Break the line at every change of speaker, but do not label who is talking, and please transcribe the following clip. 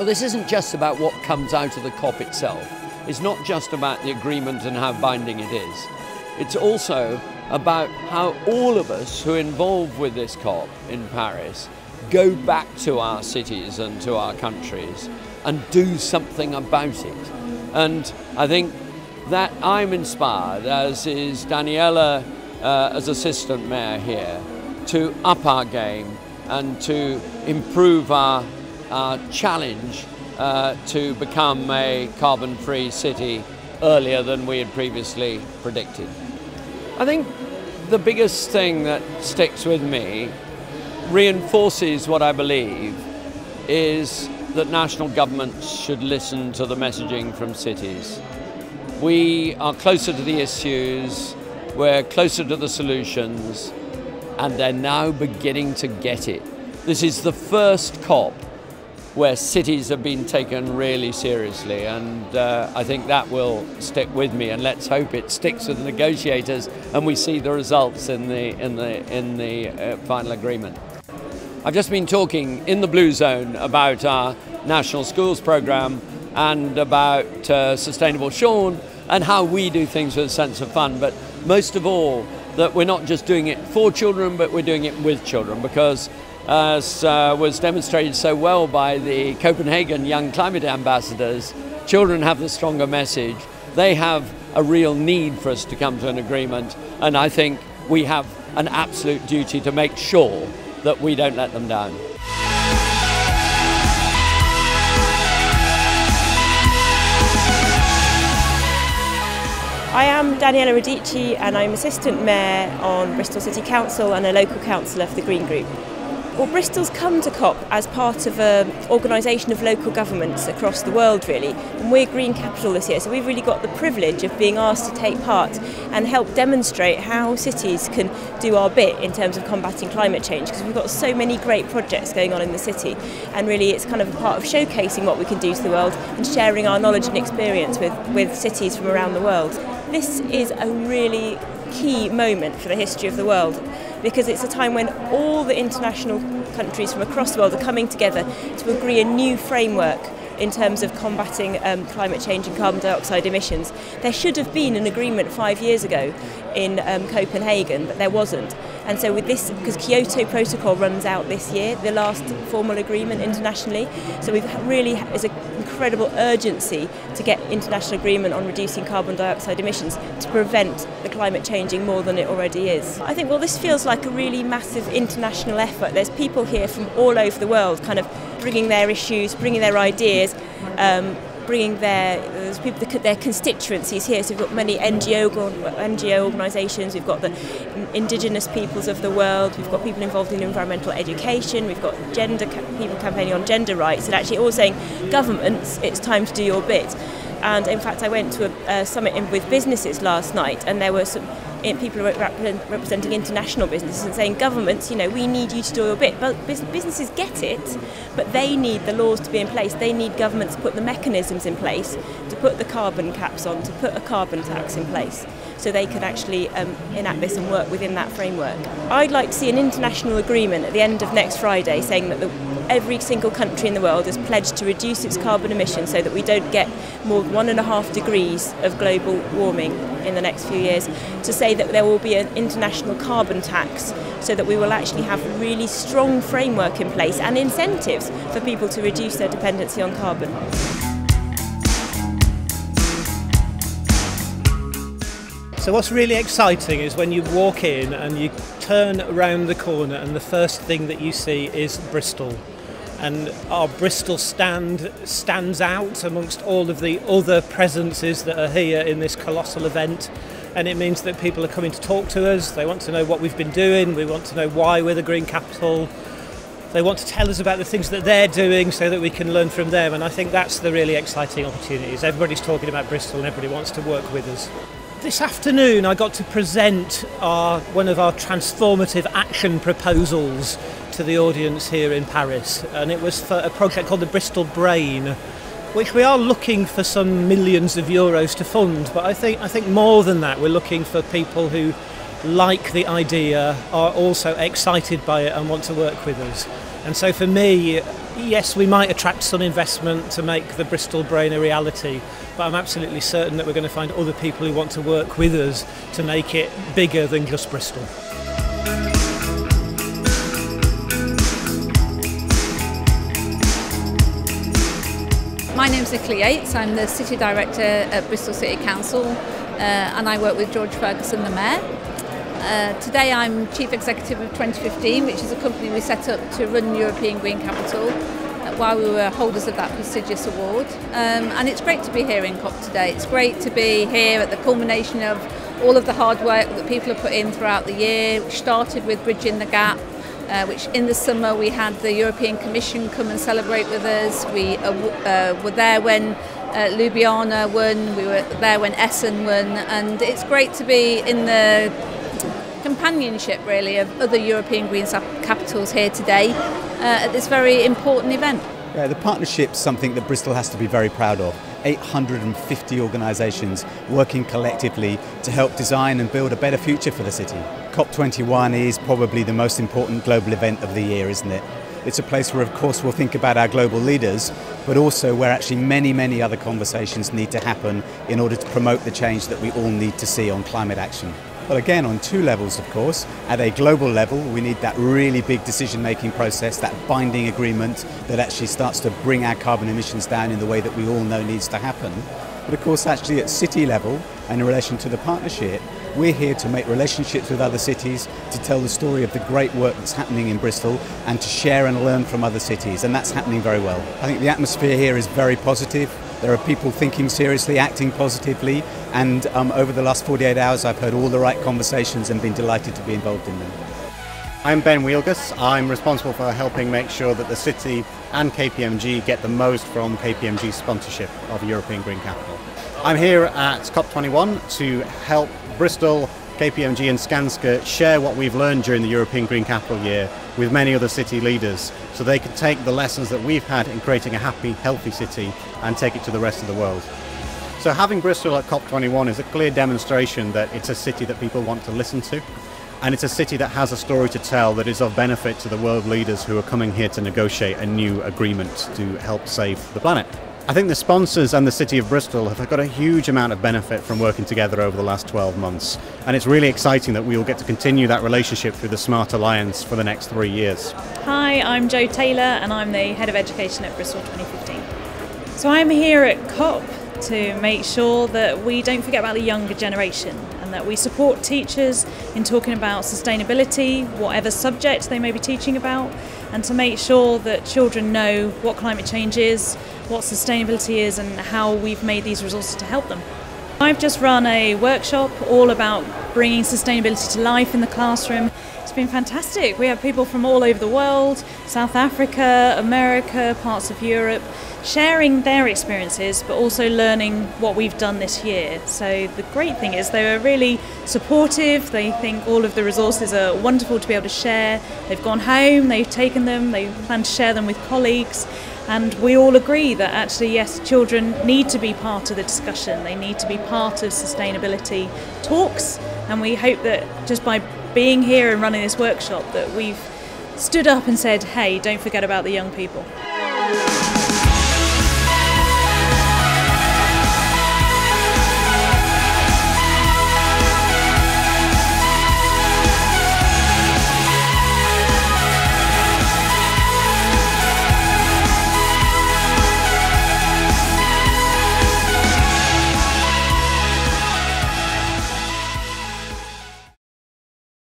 Well, this isn't just about what comes out of the COP itself. It's not just about the agreement and how binding it is. It's also about how all of us who are involved with this COP in Paris go back to our cities and to our countries and do something about it. And I think that I'm inspired, as is Daniela as assistant mayor here, to up our game and to improve our challenge to become a carbon-free city earlier than we had previously predicted. I think the biggest thing that sticks with me, reinforces what I believe, is that national governments should listen to the messaging from cities. We are closer to the issues, we're closer to the solutions, and they're now beginning to get it. This is the first COP where cities have been taken really seriously, and I think that will stick with me, and let's hope it sticks with the negotiators and we see the results in the final agreement. I've just been talking in the Blue Zone about our National Schools programme and about Sustainable Sean and how we do things with a sense of fun, but most of all that we're not just doing it for children, but we're doing it with children, because as was demonstrated so well by the Copenhagen Young Climate Ambassadors, children have the stronger message. They have a real need for us to come to an agreement, and I think we have an absolute duty to make sure that we don't let them down.
I am Daniela Radici and I'm Assistant Mayor on Bristol City Council and a local councillor for the Green Group. Well, Bristol's come to COP as part of an organisation of local governments across the world, really, and we're Green Capital this year, so we've really got the privilege of being asked to take part and help demonstrate how cities can do our bit in terms of combating climate change, because we've got so many great projects going on in the city, and really it's kind of a part of showcasing what we can do to the world and sharing our knowledge and experience with cities from around the world. This is a really key moment for the history of the world, because it's a time when all the international countries from across the world are coming together to agree a new framework in terms of combating climate change and carbon dioxide emissions. There should have been an agreement 5 years ago in Copenhagen, but there wasn't. And so with this, because Kyoto Protocol runs out this year, the last formal agreement internationally, so we've really, there's an incredible urgency to get international agreement on reducing carbon dioxide emissions to prevent the climate changing more than it already is. I think, well, this feels like a really massive international effort. There's people here from all over the world kind of bringing their issues, bringing their ideas, bringing their constituencies here. So we've got many NGO organisations, we've got the indigenous peoples of the world, we've got people involved in environmental education, we've got people campaigning on gender rights, and actually all saying, governments, it's time to do your bit. And in fact, I went to a summit with businesses last night, and there were some people representing international businesses and saying, governments, you know, we need you to do your bit. But businesses get it, but they need the laws to be in place. They need governments to put the mechanisms in place, to put the carbon caps on, to put a carbon tax in place, so they can actually enact this and work within that framework. I'd like to see an international agreement at the end of next Friday saying that every single country in the world has pledged to reduce its carbon emissions so that we don't get more than 1.5 degrees of global warming in the next few years, to say that there will be an international carbon tax so that we will actually have a really strong framework in place and incentives for people to reduce their dependency on carbon.
So what's really exciting is when you walk in and you turn around the corner and the first thing that you see is Bristol. And our Bristol stand stands out amongst all of the other presences that are here in this colossal event. And it means that people are coming to talk to us, they want to know what we've been doing, we want to know why we're the Green Capital. They want to tell us about the things that they're doing so that we can learn from them. And I think that's the really exciting opportunities. Everybody's talking about Bristol and everybody wants to work with us. This afternoon I got to present one of our transformative action proposals to the audience here in Paris, and it was for a project called the Bristol Brain, which we are looking for some millions of euros to fund, but I think more than that, we're looking for people who like the idea, are also excited by it and want to work with us. And so for me, Yes, we might attract some investment to make the Bristol Brain a reality, but I'm absolutely certain that we're going to find other people who want to work with us to make it bigger than just Bristol.
My name's Nicola Yates. I'm the City Director at Bristol City Council and I work with George Ferguson, the Mayor. Today I'm Chief Executive of 2015, which is a company we set up to run European Green Capital while we were holders of that prestigious award. And it's great to be here in COP today. It's great to be here at the culmination of all of the hard work that people have put in throughout the year, which started with Bridging the Gap, which in the summer we had the European Commission come and celebrate with us. We were there when Ljubljana won, we were there when Essen won, and it's great to be in the companionship really of other European green capitals here today at this very important event.
Yeah, the partnership's something that Bristol has to be very proud of. 850 organisations working collectively to help design and build a better future for the city. COP21 is probably the most important global event of the year, isn't it? It's a place where, of course, we'll think about our global leaders, but also where actually many other conversations need to happen in order to promote the change that we all need to see on climate action. Well, again, on two levels, of course. At a global level, we need that really big decision-making process, that binding agreement that actually starts to bring our carbon emissions down in the way that we all know needs to happen. But of course, actually at city level and in relation to the partnership, we're here to make relationships with other cities, to tell the story of the great work that's happening in Bristol and to share and learn from other cities, and that's happening very well. I think the atmosphere here is very positive. There are people thinking seriously, acting positively, and over the last 48 hours I've heard all the right conversations and been delighted to be involved in them.
I'm Ben Wielgus. I'm responsible for helping make sure that the city and KPMG get the most from KPMG's sponsorship of European Green Capital. I'm here at COP21 to help Bristol, KPMG and Skanska share what we've learned during the European Green Capital year with many other city leaders, so they can take the lessons that we've had in creating a happy, healthy city and take it to the rest of the world. So having Bristol at COP21 is a clear demonstration that it's a city that people want to listen to, and it's a city that has a story to tell that is of benefit to the world leaders who are coming here to negotiate a new agreement to help save the planet. I think the sponsors and the City of Bristol have got a huge amount of benefit from working together over the last 12 months. And it's really exciting that we will get to continue that relationship through the Smart Alliance for the next 3 years.
Hi, I'm Jo Taylor and I'm the Head of Education at Bristol 2015. So I'm here at COP to make sure that we don't forget about the younger generation and that we support teachers in talking about sustainability, whatever subject they may be teaching about, and to make sure that children know what climate change is, what sustainability is, and how we've made these resources to help them. I've just run a workshop all about bringing sustainability to life in the classroom. It's been fantastic. We have people from all over the world, South Africa, America, parts of Europe, sharing their experiences, but also learning what we've done this year. So the great thing is they were really supportive. They think all of the resources are wonderful to be able to share. They've gone home, they've taken them, they plan to share them with colleagues. And we all agree that actually, yes, children need to be part of the discussion. They need to be part of sustainability talks. And we hope that just by being here and running this workshop that we've stood up and said, hey, don't forget about the young people.